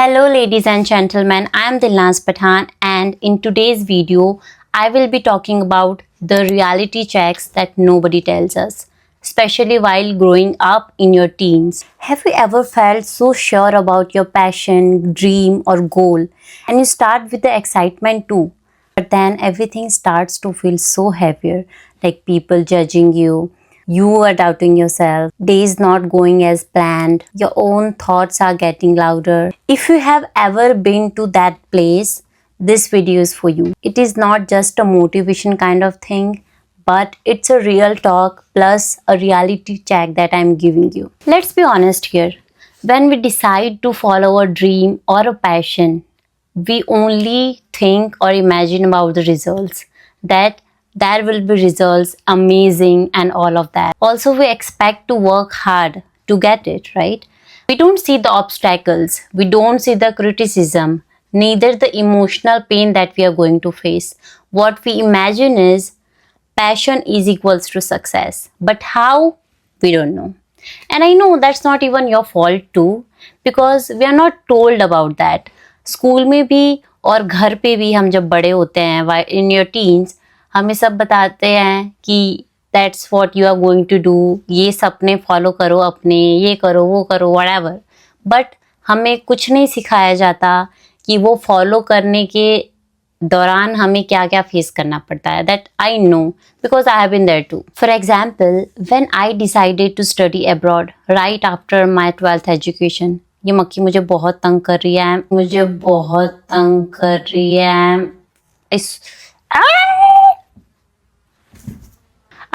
Hello ladies and gentlemen, I am Dilnaz Pathan and in today's video, I will be talking about the reality checks that nobody tells us, especially while growing up in your teens. Have you ever felt so sure about your passion, dream or goal and you start with the excitement too, but then everything starts to feel so heavier, like people judging you are doubting yourself, days not going as planned, your own thoughts are getting louder. If you have ever been to that place, this video is for you. It is not just a motivation kind of thing, but it's a real talk plus a reality check that I'm giving you. Let's be honest here. When we decide to follow a dream or a passion, we only think or imagine about the results, that there will be results amazing and all of that. Also, we expect to work hard to get it, right? We don't see the obstacles, we don't see the criticism, neither the emotional pain that we are going to face. What we imagine is passion is equals to success, but how, we don't know. And I know that's not even your fault too, because we are not told about that. School में भी और घर पे भी हम जब बड़े होते हैं इन योर टीन्स, हमें सब बताते हैं कि that's what you are going to do, ये सपने फॉलो करो अपने, ये करो वो करो व्हाटएवर. बट हमें कुछ नहीं सिखाया जाता कि वो फॉलो करने के दौरान हमें क्या क्या फेस करना पड़ता है. That I know because I have been there too. For example, when I decided to study abroad right after my 12th education, ये मक्खी मुझे बहुत तंग कर रही है, मुझे बहुत तंग कर रही है.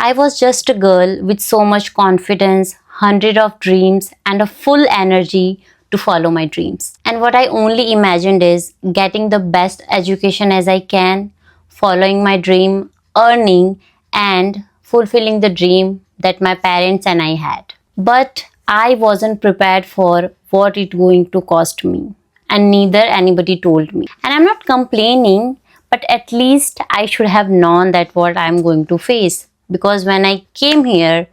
I was just a girl with so much confidence, hundred of dreams and a full energy to follow my dreams. And what I only imagined is getting the best education as I can, following my dream, earning and fulfilling the dream that my parents and I had. But I wasn't prepared for what it going to cost me, and neither anybody told me. And I'm not complaining, but at least I should have known that what I'm going to face, because when I came here,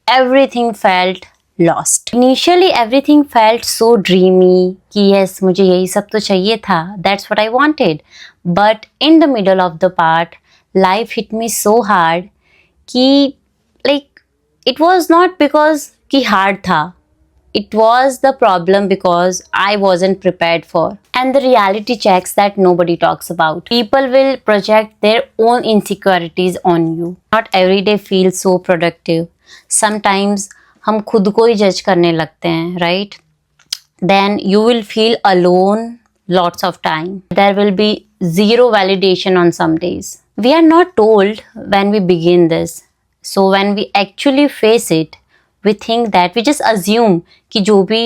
everything felt lost. Initially everything felt so dreamy कि yes, मुझे यही सब तो चाहिए था, that's what I wanted. But in the middle of the part, life hit me so hard कि like it was not because कि hard था, it was the problem because I wasn't prepared for. And the reality checks that nobody talks about. People will project their own insecurities on you. Not every day feels so productive. Sometimes हम खुद को ही जज करने लगते हैं, right? Then you will feel alone lots of time. There will be zero validation on some days. We are not told when we begin this. So when we actually face it, we think that we just assume कि जो भी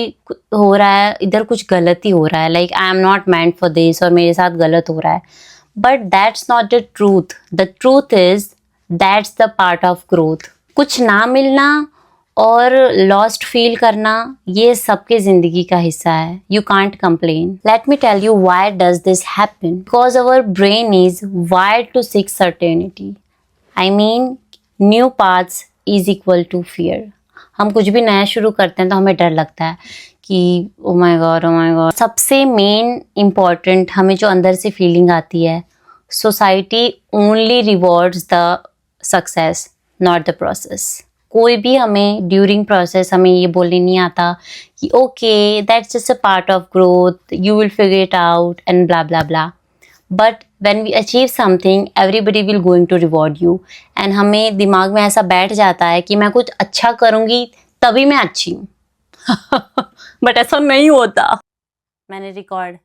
हो रहा है इधर कुछ गलत ही हो रहा है, like I am not meant for this और मेरे साथ गलत हो रहा है. But that's not the truth. The truth is that's the part of growth. कुछ ना मिलना और lost feel करना, ये सबके जिंदगी का हिस्सा है. You can't complain. Let me tell you why does this happen. Because our brain is wired to seek certainty. I mean, new paths is equal to fear. हम कुछ भी नया शुरू करते हैं तो हमें डर लगता है कि ओ माय गॉड. सबसे मेन इम्पॉर्टेंट हमें जो अंदर से फीलिंग आती है, society only rewards the success not the process. कोई भी हमें ड्यूरिंग प्रोसेस हमें ये बोलने नहीं आता कि okay that's just a part of growth, you will figure it out and blah blah blah. But when we achieve something, everybody will going to reward you. and हमें दिमाग में ऐसा बैठ जाता है कि मैं कुछ अच्छा करूँगी तभी मैं अच्छी हूँ. बट ऐसा नहीं होता. मैंने record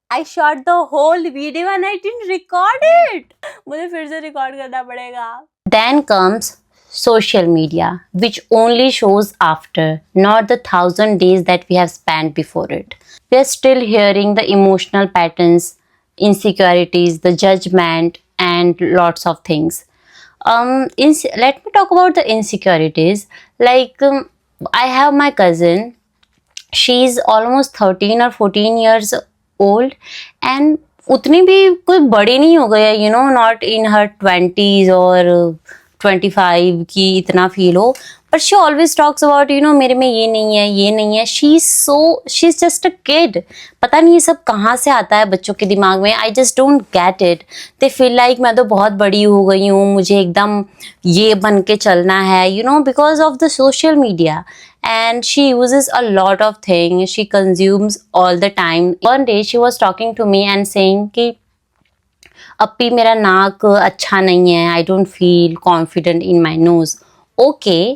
I shot the whole video and I didn't record it. मुझे फिर से रिकॉर्ड करना पड़ेगा. Then comes social media, which only shows after, not the 1000 days that we have spent before it. We are still hearing the emotional patterns, insecurities, the judgment and lots of things. Let me talk about the insecurities. Like I have my cousin, she's almost 13 or 14 years old and उतनी भी कोई बड़ी नहीं हो गई है, you know, not in her 20s or 25 की इतना फील हो, but she always talks about मेरे में ये नहीं है, ये नहीं है. She is just a kid. पता नहीं ये सब कहाँ से आता है बच्चों के दिमाग में. I just don't get it. They feel like मैं तो बहुत बड़ी हो गई हूँ, मुझे एकदम ये बन के चलना है, because of the social media. And she uses a lot of things, she consumes all the time. One day she was talking to me and saying कि अपी मेरा नाक अच्छा नहीं है, I don't feel confident in my nose. Okay,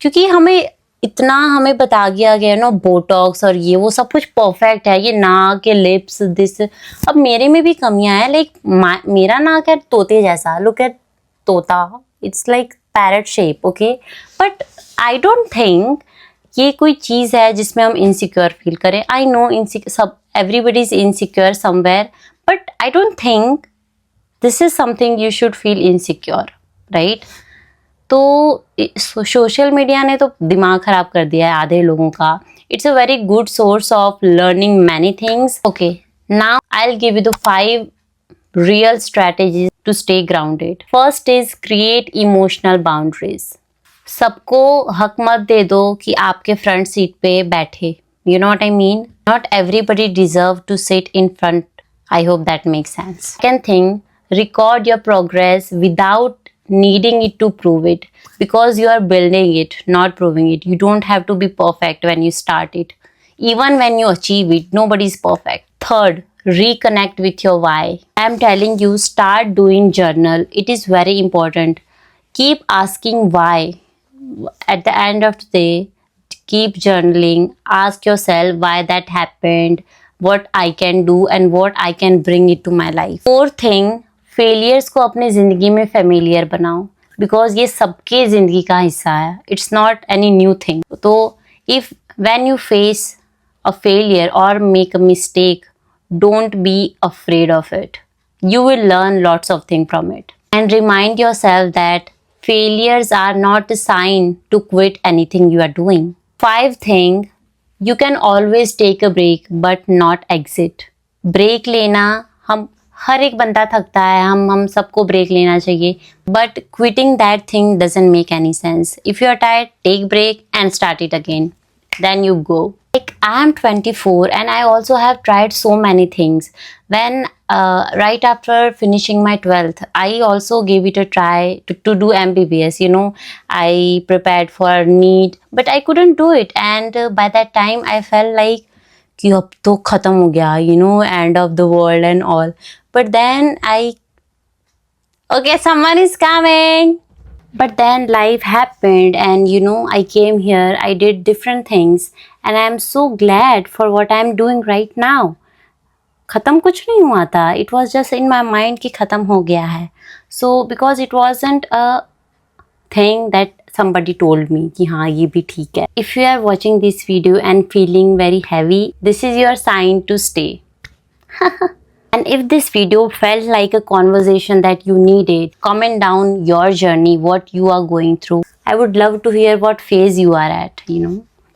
क्योंकि हमें बता दिया गया ना बोटॉक्स और ये वो सब कुछ परफेक्ट है, ये नाक के लिप्स दिस. अब मेरे में भी कमियां हैं. लाइक मेरा नाक है तोते जैसा, लुक एट तोता, it's like parrot shape. Okay, but I don't think ये कोई चीज़ है जिसमें हम इनसिक्योर फील करें. आई नो सब everybody is insecure somewhere, but I don't think this is something you should feel insecure, right. तो social media ने तो दिमाग खराब कर दिया है आधे लोगों का. It's a very good source of learning many things. Okay, now I will give you the 5 real strategies to stay grounded. First is create emotional boundaries. सबको हक मत दे दो कि आपके फ्रंट सीट पे बैठे. You know what I mean? Not everybody deserve to sit in front. I hope that makes sense. Second thing, record your progress without needing it to prove it, because you are building it, not proving it. You don't have to be perfect when you start it. Even when you achieve it, nobody is perfect. Third, reconnect with your why. I am telling you, start doing journal. It is very important. Keep asking why. At the end of the day, keep journaling. Ask yourself why that happened, what I can do and what I can bring it to my life. Fourth thing, failures को अपने ज़िंदगी में familiar बनाओ, because ये सबके ज़िंदगी का हिस्सा है. It's not any new thing. तो if when you face a failure or make a mistake, don't be afraid of it. You will learn lots of things from it. And remind yourself that failures are not a sign to quit anything you are doing. 5 thing, you can always take a break but not exit. Break लेना, हम हर एक बंदा थकता है, हम सबको break लेना चाहिए. But quitting that thing doesn't make any sense. If you are tired, take break and start it again. Then you go. Like, I am 24 and I also have tried so many things. When right after finishing my 12th, I also gave it a try to do MBBS. I prepared for NEET, but I couldn't do it. And by that time, I felt like कि अब तो खत्म हो गया, end of the world and all. But then okay, someone is coming. But then life happened and I came here, I did different things and I am so glad for what I am doing right now. खत्म कुछ नहीं हुआ था. It was just in my mind कि खत्म हो गया है. So because it wasn't a thing that somebody told me कि हाँ ये भी ठीक है. If you are watching this video and feeling very heavy, this is your sign to stay. And if this video felt like a conversation that you needed, comment down your journey, what you are going through. I would love to hear what phase you are at,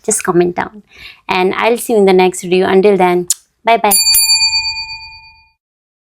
Just comment down. And I'll see you in the next video. Until then, bye bye.